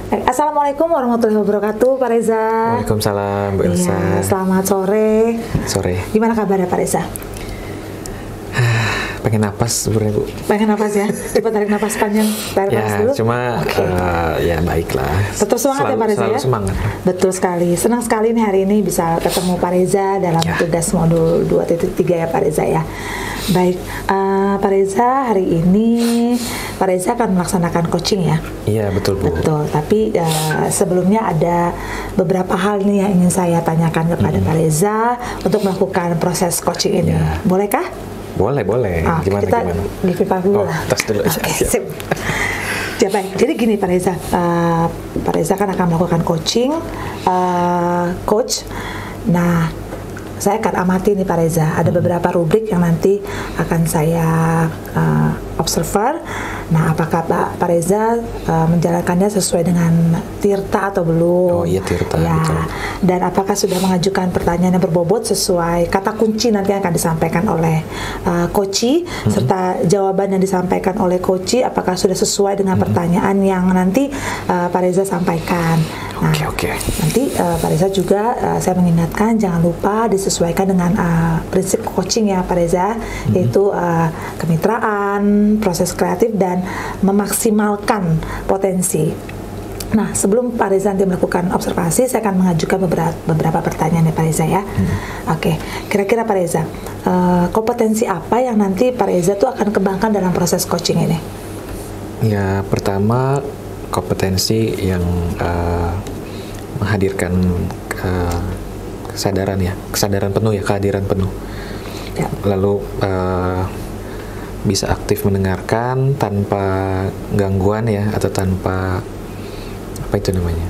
Assalamualaikum warahmatullahi wabarakatuh, Pak Reza. Waalaikumsalam, Bu Elsa. Iya, selamat sore. Sore. Gimana kabarnya, Pak Reza? Pengen napas sebenarnya, Bu. Pengen napas ya? Coba tarik napas panjang. Tarik napas dulu. Cuma ya baiklah. Tetap semangat ya, Pak Reza ya? Semangat. Betul sekali. Senang sekali nih hari ini bisa ketemu Pak Reza dalam tugas modul 2.3 ya, Pak Reza ya. Baik, Pak Reza, hari ini Pak Reza akan melaksanakan coaching ya? Iya, betul, Bu. Betul, tapi sebelumnya ada beberapa hal nih yang ingin saya tanyakan kepada Pak Reza untuk melakukan proses coaching ini. Ya. Bolehkah? Boleh. Kita di pipa dulu lah. Tas dulu. Sip. Ya, baik. Jadi gini Pak Reza, Pak Reza kan akan melakukan coaching, coach. Nah, saya akan amati nih Pak Reza. Ada beberapa rubrik yang nanti akan saya observer. Nah, apakah Pak Reza menjalankannya sesuai dengan Tirta atau belum? Oh iya, Tirta. Ya. Betul. Dan apakah sudah mengajukan pertanyaan yang berbobot sesuai kata kunci nanti yang akan disampaikan oleh coachi, serta jawaban yang disampaikan oleh coachi apakah sudah sesuai dengan pertanyaan yang nanti Pak Reza sampaikan. Nah, Oke. nanti Pak Reza juga saya mengingatkan jangan lupa disesuaikan dengan prinsip coaching ya Pak Reza, yaitu kemitraan, proses kreatif dan memaksimalkan potensi. Nah, sebelum Pak Reza nanti melakukan observasi, saya akan mengajukan beberapa pertanyaan ya Pak Reza ya. Oke, kira-kira Pak Reza, kompetensi apa yang nanti Pak Reza tuh akan kembangkan dalam proses coaching ini? Ya, pertama kompetensi yang menghadirkan kesadaran penuh ya, kehadiran penuh. Ya. Lalu bisa aktif mendengarkan tanpa gangguan ya, atau tanpa apa itu namanya?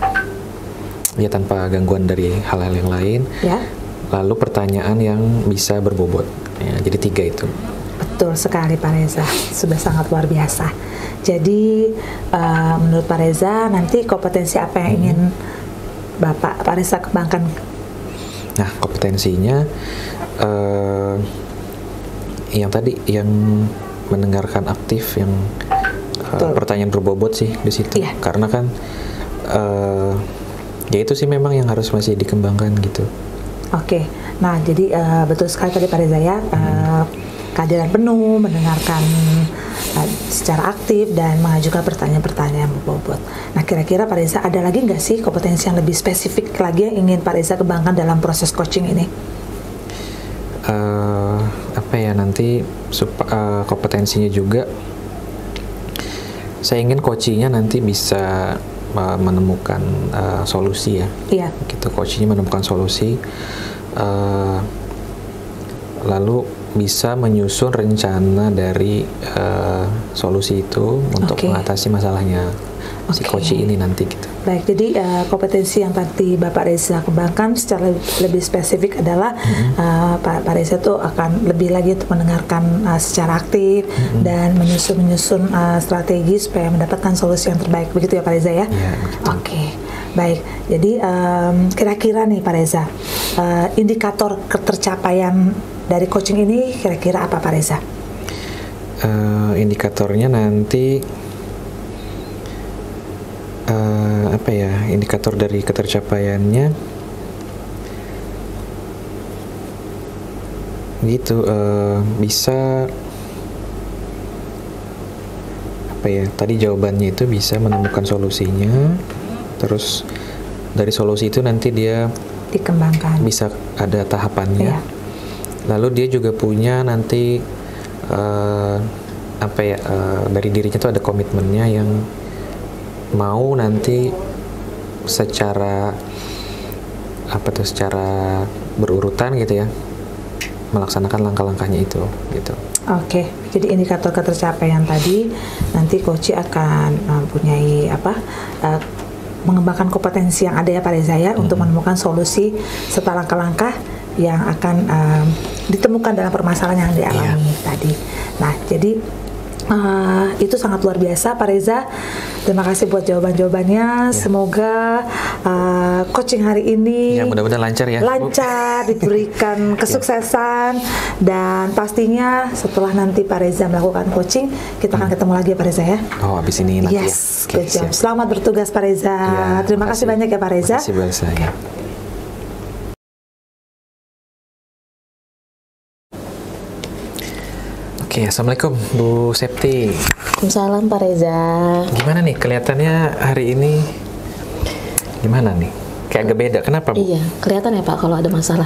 Ya, tanpa gangguan dari hal-hal yang lain. Ya. Lalu pertanyaan yang bisa berbobot. Ya, jadi 3 itu. Betul sekali Pak Reza, sudah sangat luar biasa. Jadi menurut Pak Reza nanti kompetensi apa yang ingin Pak Reza kembangkan? Nah, kompetensinya yang tadi, yang mendengarkan aktif, yang pertanyaan berbobot sih di situ. Iya. Karena kan ya itu sih memang yang harus masih dikembangkan gitu. Oke, nah jadi betul sekali tadi Pak Reza ya, kehadiran penuh, mendengarkan secara aktif dan mengajukan pertanyaan-pertanyaan berbobot. Nah, kira-kira Pak Reza ada lagi nggak sih kompetensi yang lebih spesifik lagi yang ingin Pak Reza kembangkan dalam proses coaching ini? Apa ya, nanti kompetensinya juga saya ingin coachingnya nanti bisa menemukan solusi ya. Iya. Gitu, coachingnya menemukan solusi, lalu bisa menyusun rencana dari solusi itu untuk mengatasi masalahnya si coaching ini nanti gitu. Baik, jadi kompetensi yang tadi Bapak Reza kembangkan secara lebih spesifik adalah Pak Reza itu akan lebih lagi untuk mendengarkan secara aktif dan menyusun strategi supaya mendapatkan solusi yang terbaik, begitu ya Pak Reza ya? Iya, begitu. Oke, baik. Jadi kira-kira nih Pak Reza, indikator ketercapaian dari coaching ini kira-kira apa Pak Reza? Indikatornya nanti apa ya, indikator dari ketercapaiannya gitu, bisa apa ya, tadi jawabannya itu bisa menemukan solusinya, terus dari solusi itu nanti dia dikembangkan, bisa ada tahapannya. Iya. Lalu dia juga punya nanti apa ya, dari dirinya tuh ada komitmennya yang mau nanti secara secara berurutan gitu ya, melaksanakan langkah-langkahnya itu gitu. Oke, jadi indikator ketercapaian tadi nanti coach akan mempunyai mengembangkan kompetensi yang ada ya Pak Reza ya, untuk menemukan solusi serta langkah-langkah yang akan ditemukan dalam permasalahan yang dialami tadi. Nah, jadi itu sangat luar biasa Pak Reza. Terima kasih buat jawaban-jawabannya. Semoga coaching hari ini. Ya, mudah-mudahan lancar ya. Lancar, diberikan kesuksesan, dan pastinya setelah nanti Pak Reza melakukan coaching, kita akan ketemu lagi ya Pak Reza ya. Oh, habis ini nanti yes, ya. Good job. Selamat bertugas Pak Reza. Ya, terima kasih banyak ya Pak Reza. Terima kasih banyak. Oke, assalamualaikum Bu Septi. Waalaikumsalam Pak Reza. Gimana nih kelihatannya hari ini? Gimana nih? Kayak agak beda. Kenapa Bu? Iya, kelihatan ya Pak kalau ada masalah.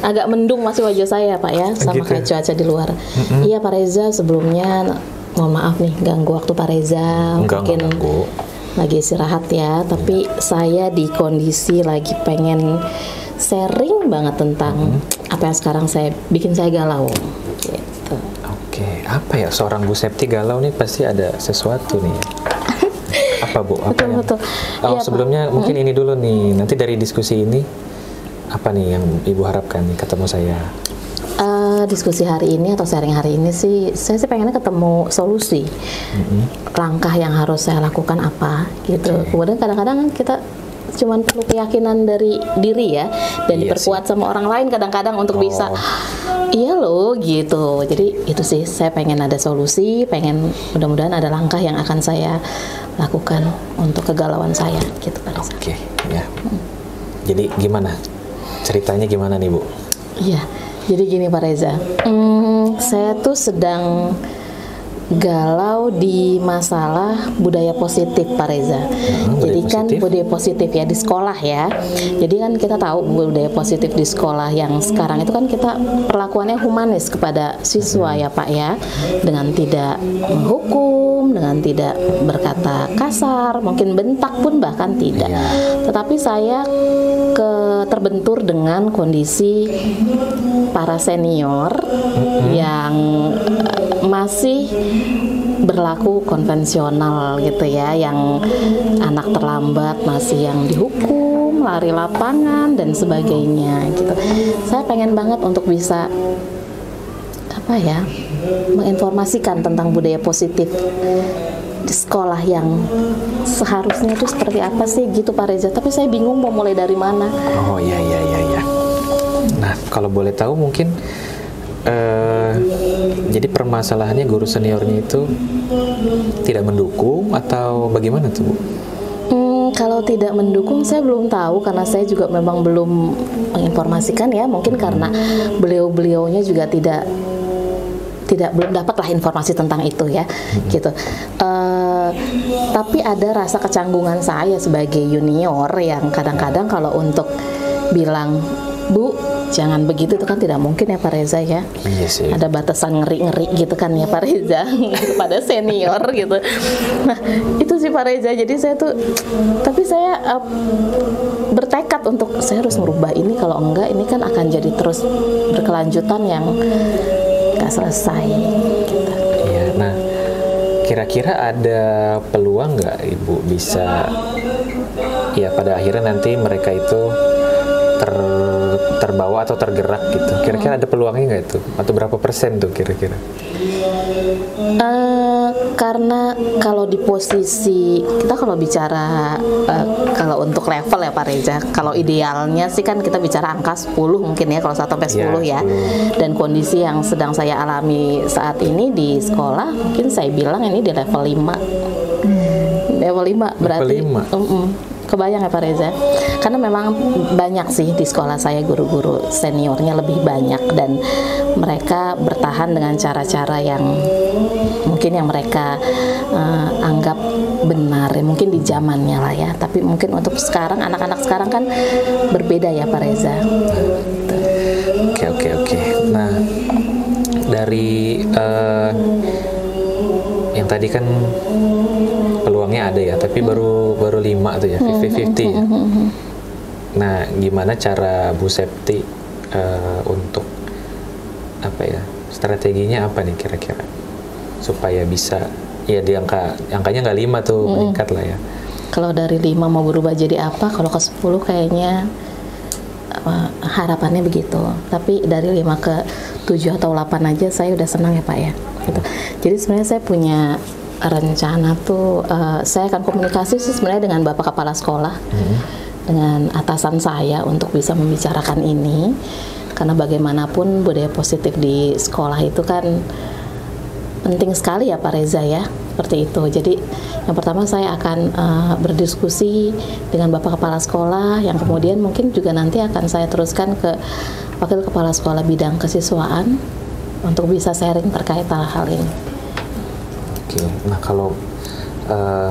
Agak mendung masih wajah saya Pak ya, sama gitu kayak cuaca di luar. Iya Pak Reza, sebelumnya mohon maaf nih ganggu waktu Pak Reza. Mungkin lagi istirahat ya, tapi saya di kondisi lagi pengen sharing banget tentang apa yang sekarang bikin saya galau. Gitu. Oke, apa ya seorang Bu Septi galau nih pasti ada sesuatu nih. Apa Bu? Apa betul. Oh, ya, sebelumnya Pak. mungkin ini dulu nih. Nanti dari diskusi ini apa nih yang Ibu harapkan nih ketemu saya? Diskusi hari ini atau sharing hari ini sih, saya sih pengennya ketemu solusi. Langkah yang harus saya lakukan apa gitu. Kemudian kadang-kadang kita cuman perlu keyakinan dari diri ya, dan diperkuat sama orang lain kadang-kadang untuk bisa iya loh gitu. Jadi itu sih, saya pengen ada solusi, pengen mudah-mudahan ada langkah yang akan saya lakukan untuk kegalauan saya gitu Pak Reza. Oke, ya. Jadi gimana? Ceritanya gimana nih Bu? Iya, jadi gini Pak Reza, saya tuh sedang galau di masalah budaya positif Pak Reza. Jadi kan budaya positif ya di sekolah ya. Jadi kan kita tahu budaya positif di sekolah yang sekarang itu kan kita perlakuannya humanis kepada siswa ya Pak ya, dengan tidak menghukum, dengan tidak berkata kasar, mungkin bentak pun bahkan tidak. Tetapi saya terbentur dengan kondisi para senior yang masih berlaku konvensional gitu ya, yang anak terlambat masih yang dihukum, lari lapangan dan sebagainya gitu. Saya pengen banget untuk bisa apa ya, menginformasikan tentang budaya positif di sekolah yang seharusnya itu seperti apa sih gitu Pak Reza, tapi saya bingung mau mulai dari mana. Oh iya. Nah, kalau boleh tahu mungkin jadi permasalahannya guru seniornya itu tidak mendukung atau bagaimana tuh Bu? Kalau tidak mendukung saya belum tahu, karena saya juga memang belum menginformasikan ya, mungkin karena beliau-beliaunya juga belum dapatlah informasi tentang itu ya, gitu. Tapi ada rasa kecanggungan saya sebagai junior yang kadang-kadang kalau untuk bilang Bu jangan begitu itu kan tidak mungkin ya Pak Reza ya. Iya sih. Ada batasan ngeri-ngeri gitu kan ya Pak Reza kepada senior gitu. Nah itu sih Pak Reza. Jadi saya tuh, tapi saya bertekad untuk saya harus merubah ini, kalau enggak ini kan akan jadi terus berkelanjutan yang nggak selesai. Gitu. Iya. Nah kira-kira ada peluang nggak Ibu bisa ya pada akhirnya nanti mereka itu terbawa atau tergerak gitu. Kira-kira ada peluangnya nggak itu? Atau berapa persen tuh kira-kira? Karena kalau di posisi kita, kalau bicara kalau untuk level ya Pak Reza, kalau idealnya sih kan kita bicara angka 10 mungkin ya, kalau 1 sampai 10 ya. Dan kondisi yang sedang saya alami saat ini di sekolah, mungkin saya bilang ini di level 5. Level 5 berarti kebayang ya Pak Reza, karena memang banyak sih di sekolah saya guru-guru seniornya lebih banyak, dan mereka bertahan dengan cara-cara yang mungkin yang mereka anggap benar ya, mungkin di zamannya lah ya, tapi mungkin untuk sekarang anak-anak sekarang kan berbeda ya Pak Reza. Oke. Nah dari yang tadi kan peluangnya ada ya, tapi baru 5 tuh ya, 50-50 ya. Nah, gimana cara Bu Septi untuk apa ya, strateginya apa nih kira-kira supaya bisa ya di angkanya nggak 5 tuh, meningkat lah ya. Kalau dari 5 mau berubah jadi apa? Kalau ke 10 kayaknya harapannya begitu. Tapi dari 5 ke 7 atau 8 aja saya udah senang ya Pak ya. Gitu. Jadi sebenarnya saya punya rencana tuh saya akan komunikasi sih sebenarnya dengan Bapak Kepala Sekolah, dengan atasan saya untuk bisa membicarakan ini, karena bagaimanapun budaya positif di sekolah itu kan penting sekali ya Pak Reza ya, seperti itu. Jadi yang pertama saya akan berdiskusi dengan Bapak Kepala Sekolah, yang kemudian mungkin juga nanti akan saya teruskan ke Wakil Kepala Sekolah bidang kesiswaan untuk bisa sharing terkait hal ini. Oke, nah kalau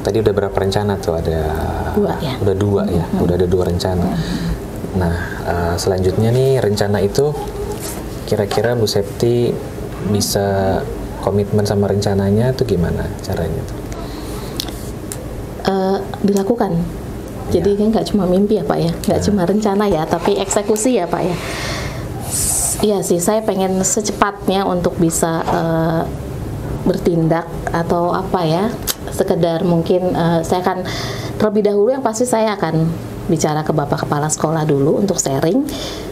tadi udah berapa rencana tuh? Ada dua ya. Udah dua ya, udah ada 2 rencana. Nah selanjutnya nih rencana itu kira-kira Bu Septi bisa komitmen sama rencananya tuh gimana caranya tuh? Dilakukan. Jadi nggak cuma mimpi ya Pak ya, nggak cuma rencana ya, tapi eksekusi ya Pak ya. Iya sih, saya pengen secepatnya untuk bisa bertindak atau apa ya, sekedar mungkin saya akan terlebih dahulu yang pasti saya akan bicara ke Bapak Kepala Sekolah dulu untuk sharing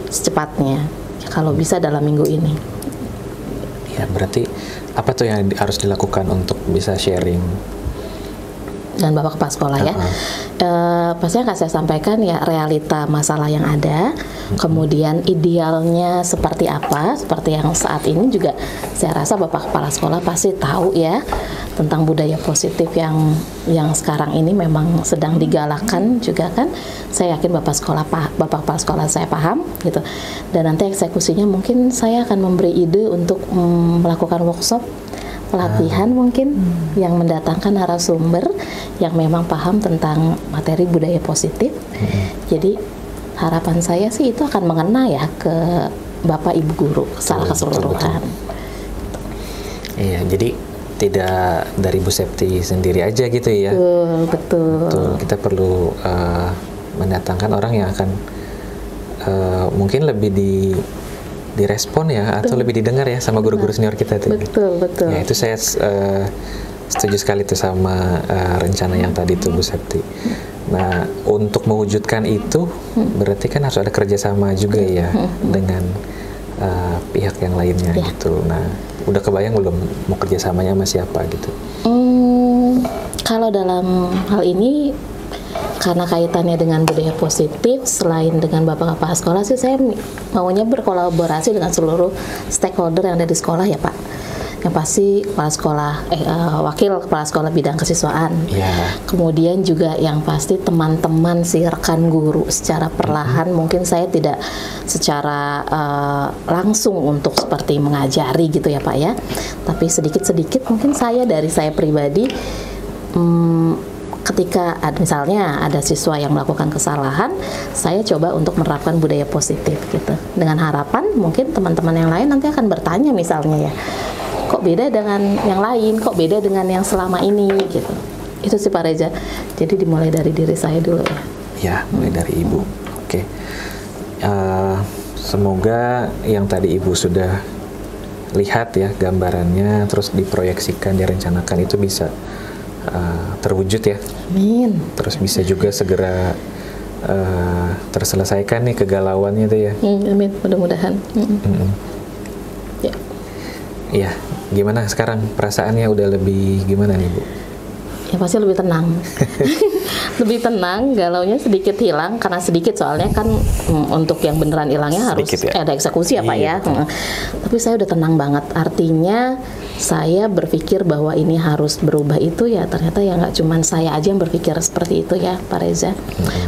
secepatnya, kalau bisa dalam minggu ini. Ya berarti apa tuh yang harus dilakukan untuk bisa sharing dan Bapak Kepala Sekolah ya? Pasti akan saya sampaikan ya realita masalah yang ada, kemudian idealnya seperti apa, seperti yang saat ini juga saya rasa Bapak Kepala Sekolah pasti tahu ya tentang budaya positif yang sekarang ini memang sedang digalakkan juga kan. Saya yakin Bapak Kepala Sekolah saya paham gitu. Dan nanti eksekusinya mungkin saya akan memberi ide untuk melakukan workshop pelatihan mungkin yang mendatangkan narasumber yang memang paham tentang materi budaya positif. Jadi harapan saya sih itu akan mengena ya ke Bapak Ibu guru secara keseluruhan. Iya, jadi tidak dari Bu Septi sendiri aja gitu ya. Betul. Kita perlu mendatangkan orang yang akan mungkin lebih direspon ya, atau lebih didengar ya sama guru-guru senior kita tuh. Betul. Ya itu saya setuju sekali tuh sama rencana yang tadi tuh Bu Septi. Nah untuk mewujudkan itu berarti kan harus ada kerjasama juga ya dengan pihak yang lainnya gitu. Nah udah kebayang belum mau kerjasamanya sama siapa gitu? Kalau dalam hal ini karena kaitannya dengan budaya positif, selain dengan Bapak Kepala Sekolah sih saya maunya berkolaborasi dengan seluruh stakeholder yang ada di sekolah ya Pak. Yang pasti kepala sekolah, wakil kepala sekolah bidang kesiswaan. Kemudian juga yang pasti teman-teman si rekan guru secara perlahan, mungkin saya tidak secara langsung untuk seperti mengajari gitu ya Pak ya. Tapi sedikit-sedikit mungkin dari saya pribadi, ketika misalnya ada siswa yang melakukan kesalahan, saya coba untuk menerapkan budaya positif gitu. Dengan harapan mungkin teman-teman yang lain nanti akan bertanya misalnya ya, kok beda dengan yang lain, kok beda dengan yang selama ini gitu. Itu sih Pak Reza. Jadi dimulai dari diri saya dulu ya. Ya, mulai dari Ibu. Oke. Semoga yang tadi Ibu sudah lihat ya gambarannya, terus diproyeksikan, direncanakan itu bisa terwujud ya. Amin. Terus bisa juga segera terselesaikan nih kegalauannya tuh ya. Amin, mudah-mudahan. Ya. Iya, gimana sekarang perasaannya, udah lebih gimana nih Bu? Ya pasti lebih tenang. Lebih tenang, galaunya sedikit hilang, karena sedikit soalnya kan untuk yang beneran hilangnya harus ada eksekusi ya Pak ya. Tapi saya udah tenang banget, artinya saya berpikir bahwa ini harus berubah itu ya, ternyata ya nggak cuman saya aja yang berpikir seperti itu ya Pak Reza.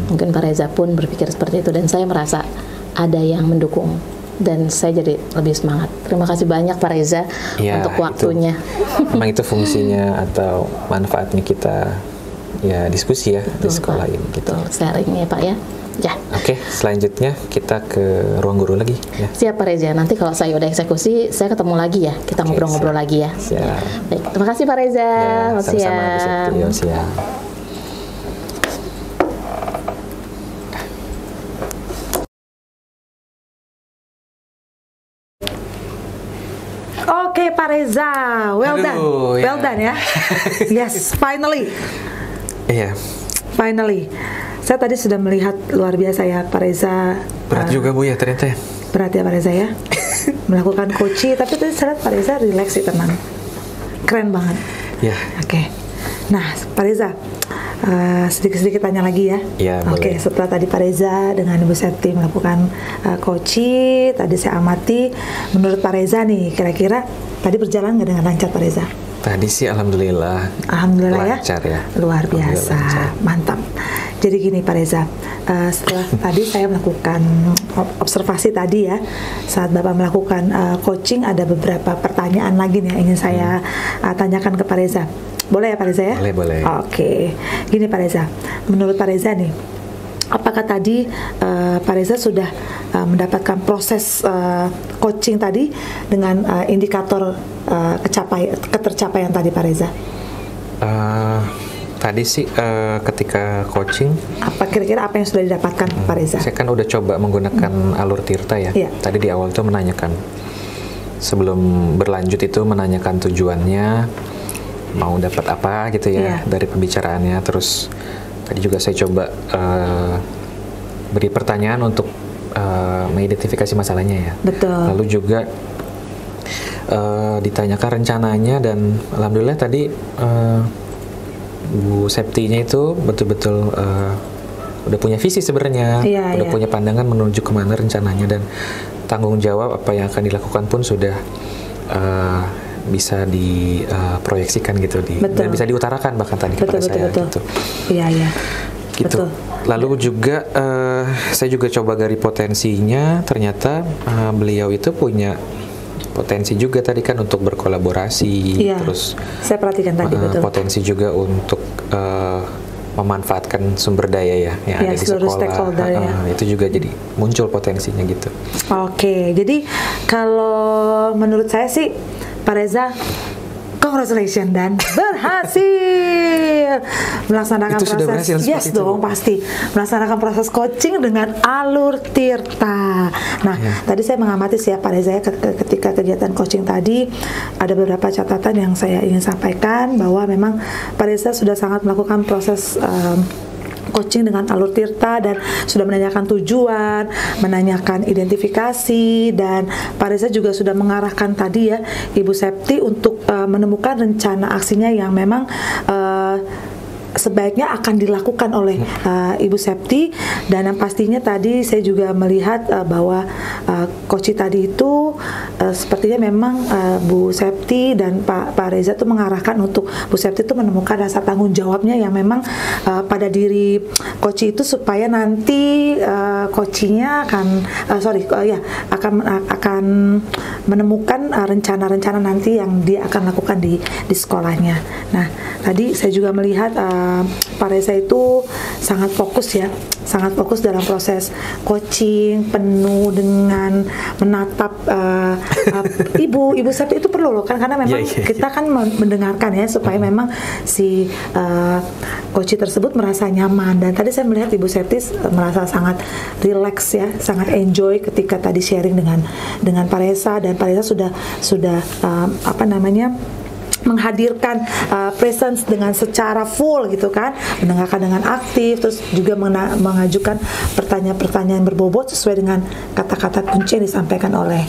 Mungkin Pak Reza pun berpikir seperti itu, dan saya merasa ada yang mendukung. Dan saya jadi lebih semangat. Terima kasih banyak Pak Reza untuk waktunya. Memang itu fungsinya atau manfaatnya kita ya diskusi ya di sekolah ini gitu. Sharing ya Pak ya. Ya. Oke, selanjutnya kita ke ruang guru lagi ya. Siap Pak Reza. Nanti kalau saya udah eksekusi, saya ketemu lagi ya. Kita ngobrol-ngobrol lagi ya. Siap. Baik, terima kasih Pak Reza. Ya, sama-sama Bu Septi. Siap. Oke Pak Reza, well done ya. Yes, finally. Iya. Finally. Saya tadi sudah melihat luar biasa ya Pak Reza. Berat juga Bu ya ternyata. Berat ya Pak Reza ya. Melakukan coaching, tapi tadi saya lihat Pak Reza relax sih, tenang. Keren banget. Ya. Oke. Nah, Pak Reza, sedikit-sedikit tanya lagi ya. Iya, Oke, boleh. setelah tadi Pak Reza dengan Ibu Septi melakukan coaching, tadi saya amati, menurut Pak Reza nih, kira-kira tadi berjalan nggak dengan lancar Pak Reza? Tadi sih alhamdulillah. Alhamdulillah lancar ya. Luar biasa, mantap. Jadi gini Pak Reza, setelah tadi saya melakukan observasi tadi ya, saat Bapak melakukan coaching ada beberapa pertanyaan lagi nih yang ingin saya tanyakan ke Pak Reza. Boleh ya Pak Reza ya? Boleh, boleh. Oke, gini Pak Reza, menurut Pak Reza nih, apakah tadi Pak Reza sudah mendapatkan proses coaching tadi dengan indikator ketercapaian tadi Pak Reza? Tadi sih ketika coaching, Kira-kira apa yang sudah didapatkan Pak Reza? saya kan udah coba menggunakan alur tirta ya. Iya. Tadi di awal tuh menanyakan, sebelum berlanjut itu menanyakan tujuannya, mau dapat apa gitu ya dari pembicaraannya. Terus tadi juga saya coba beri pertanyaan untuk mengidentifikasi masalahnya ya. Betul. Lalu juga ditanyakan rencananya, dan alhamdulillah tadi Bu Septinya itu betul-betul udah punya visi sebenarnya, udah punya pandangan menuju kemana rencananya, dan tanggung jawab apa yang akan dilakukan pun sudah bisa diproyeksikan gitu, dan bisa diutarakan bahkan tadi kepada saya gitu. Iya, iya. Gitu. Lalu juga saya juga coba gali potensinya, ternyata beliau itu punya potensi juga tadi kan untuk berkolaborasi, terus saya perhatikan tadi betul. Potensi juga untuk memanfaatkan sumber daya ya yang ada di sekolah. Itu juga jadi muncul potensinya gitu. Oke, jadi kalau menurut saya sih Pak Reza, congratulations dan berhasil melaksanakan itu sudah proses. Berhasil, yes dong, pasti melaksanakan proses coaching dengan alur tirta. Nah, tadi saya mengamati sih ya Pak Reza, ketika kegiatan coaching tadi ada beberapa catatan yang saya ingin sampaikan, bahwa memang Pak Reza sudah sangat melakukan proses coaching dengan alur tirta dan sudah menanyakan tujuan, menanyakan identifikasi, dan Pak Reza juga sudah mengarahkan tadi ya Ibu Septi untuk menemukan rencana aksinya yang memang sebaiknya akan dilakukan oleh Ibu Septi. Dan yang pastinya tadi saya juga melihat bahwa coaching tadi itu sepertinya memang Bu Septi dan Pak Reza itu mengarahkan untuk Bu Septi itu menemukan rasa tanggung jawabnya yang memang pada diri coaching itu, supaya nanti coachingnya akan menemukan rencana-rencana nanti yang dia akan lakukan di sekolahnya. Nah, tadi saya juga melihat Pak Reza itu sangat fokus ya, sangat fokus dalam proses coaching, penuh dengan menatap Ibu Septi itu perlu loh kan, karena memang kita kan mendengarkan ya, supaya memang si coaching tersebut merasa nyaman. Dan tadi saya melihat Ibu Septi merasa sangat relax ya, sangat enjoy ketika tadi sharing dengan Pak Reza, dan Pak Reza sudah menghadirkan presence dengan secara full gitu kan, mendengarkan dengan aktif, terus juga mengajukan pertanyaan-pertanyaan berbobot sesuai dengan kata-kata kunci yang disampaikan oleh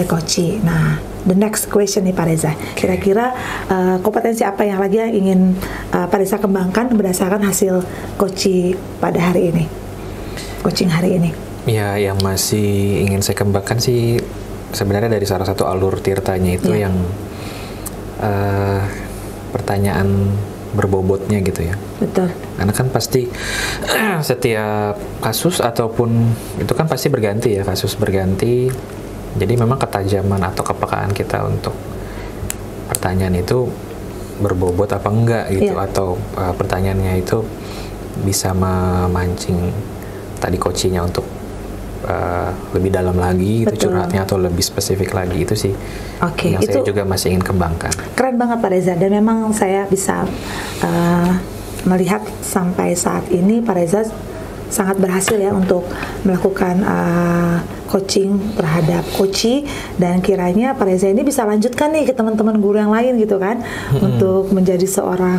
coach. Nah, the next question nih Pak Reza, kira-kira kompetensi apa yang lagi yang ingin Pak Reza kembangkan berdasarkan hasil coaching pada hari ini, coaching hari ini? Ya, yang masih ingin saya kembangkan sih sebenarnya dari salah satu alur tirtanya itu yang pertanyaan berbobotnya gitu ya. Betul. Karena kan pasti setiap kasus ataupun itu kan pasti berganti ya, kasus berganti. Jadi memang ketajaman atau kepekaan kita untuk pertanyaan itu berbobot apa enggak gitu, atau pertanyaannya itu bisa memancing tadi coachingnya untuk lebih dalam lagi itu curhatnya, atau lebih spesifik lagi, itu sih yang saya juga masih ingin kembangkan. Keren banget Pak Reza, dan memang saya bisa melihat sampai saat ini Pak Reza sangat berhasil ya untuk melakukan coaching terhadap coachee, dan kiranya Pak Reza ini bisa lanjutkan nih ke teman-teman guru yang lain gitu kan, untuk menjadi seorang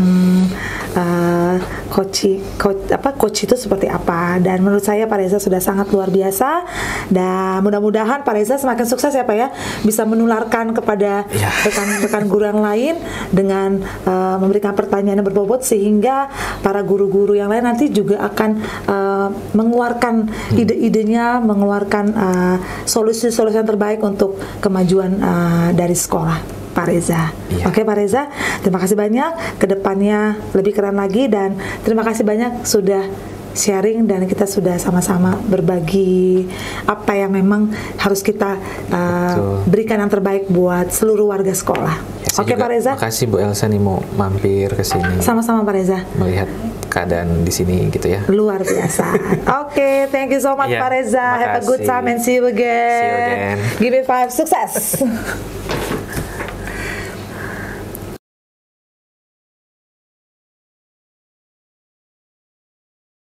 coach itu seperti apa. Dan menurut saya Pak Reza sudah sangat luar biasa, dan mudah-mudahan Pak Reza semakin sukses ya Pak ya, bisa menularkan kepada rekan-rekan guru yang lain dengan memberikan pertanyaan yang berbobot, sehingga para guru-guru yang lain nanti juga akan mengeluarkan ide-idenya, mengeluarkan solusi-solusi yang terbaik untuk kemajuan dari sekolah Pak Reza. Oke Pak Reza, terima kasih banyak, kedepannya lebih keren lagi, dan terima kasih banyak sudah sharing, dan kita sudah sama-sama berbagi apa yang memang harus kita berikan yang terbaik buat seluruh warga sekolah. Oke Pak Reza. Makasih Bu Elsa nih mau mampir ke sini. Sama-sama Pak Reza. Melihat keadaan di sini gitu ya. Luar biasa. Oke, thank you so much Pak Reza. Have a good time and see you again. See you again. Give me 5 sukses.